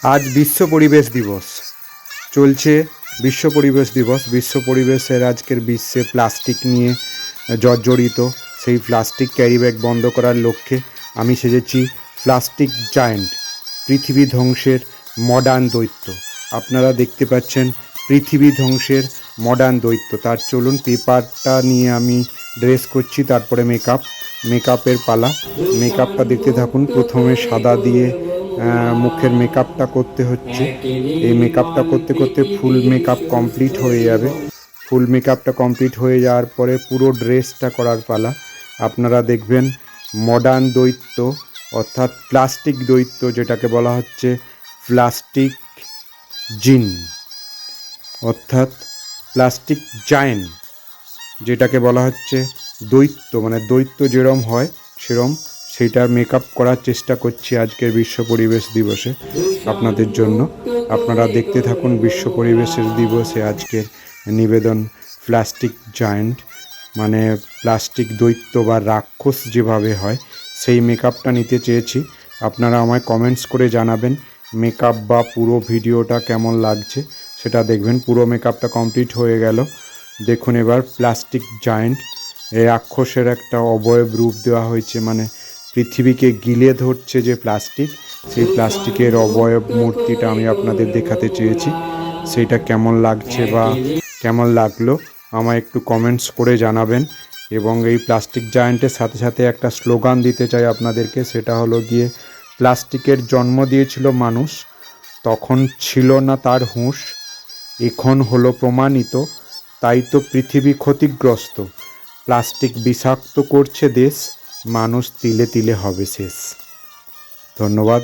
আজ বিশ্ব পরিবেশ দিবস চলছে। বিশ্ব পরিবেশ দিবস, বিশ্ব পরিবেশের আজকের বিশ্বে প্লাস্টিক নিয়ে জর্জরিত। সেই প্লাস্টিক ক্যারিব্যাগ বন্ধ করার লক্ষ্যে আমি সেজেছি প্লাস্টিক জায়ান্ট, পৃথিবী ধ্বংসের মডার্ন দৈত্য। আপনারা দেখতে পাচ্ছেন পৃথিবী ধ্বংসের মডার্ন দৈত্য। তার চলুন পেপারটা নিয়ে আমি ড্রেস করছি, তারপরে মেকআপের পালা। মেকআপটা দেখতে থাকুন। প্রথমে সাদা দিয়ে মুখের মেকআপটা করতে হচ্ছে। এই মেকআপটা করতে করতে ফুল মেকআপ কমপ্লিট হয়ে যাবে। ফুল মেকআপটা কমপ্লিট হয়ে যাওয়ার পরে পুরো ড্রেসটা করার পালা। আপনারা দেখবেন মডার্ন দৈত্য অর্থাৎ প্লাস্টিক দৈত্য, যেটাকে বলা হচ্ছে প্লাস্টিক জিন অর্থাৎ প্লাস্টিক জায়েন্ট, যেটাকে বলা হচ্ছে দৈত্য, মানে দৈত্য যেরম হয় সেরম, সেইটা মেকআপ করার চেষ্টা করছি আজকের বিশ্ব পরিবেশ দিবসে আপনাদের জন্য। আপনারা দেখতে থাকুন বিশ্ব পরিবেশের দিবসে আজকের নিবেদন প্লাস্টিক জায়েন্ট, মানে প্লাস্টিক দৈত্য বা রাক্ষস যেভাবে হয় সেই মেকআপটা নিতে চেয়েছি। আপনারা আমায় কমেন্টস করে জানাবেন মেকআপ বা পুরো ভিডিওটা কেমন লাগছে, সেটা দেখবেন। পুরো মেকআপটা কমপ্লিট হয়ে গেল। দেখুন এবার প্লাস্টিক জায়েন্ট, এই রাক্ষসের একটা অবয়ব রূপ দেওয়া হয়েছে, মানে পৃথিবীকে গিলে ধরছে যে প্লাস্টিক, সেই প্লাস্টিকের অবয়ব মূর্তিটা আমি আপনাদের দেখাতে চেয়েছি। সেইটা কেমন লাগছে বা কেমন লাগলো আমায় একটু কমেন্টস করে জানাবেন। এবং এই প্লাস্টিক জায়ান্টের সাথে সাথে একটা স্লোগান দিতে চাই আপনাদেরকে, সেটা হলো গিয়ে প্লাস্টিকের জন্ম দিয়েছিল মানুষ, তখন ছিল না তার হুঁশ, এখন হলো প্রমাণিত, তাই তো পৃথিবী ক্ষতিগ্রস্ত। প্লাস্টিক বিষাক্ত করছে দেশ, মানুষ তিলে তিলে হবে শেষ। ধন্যবাদ।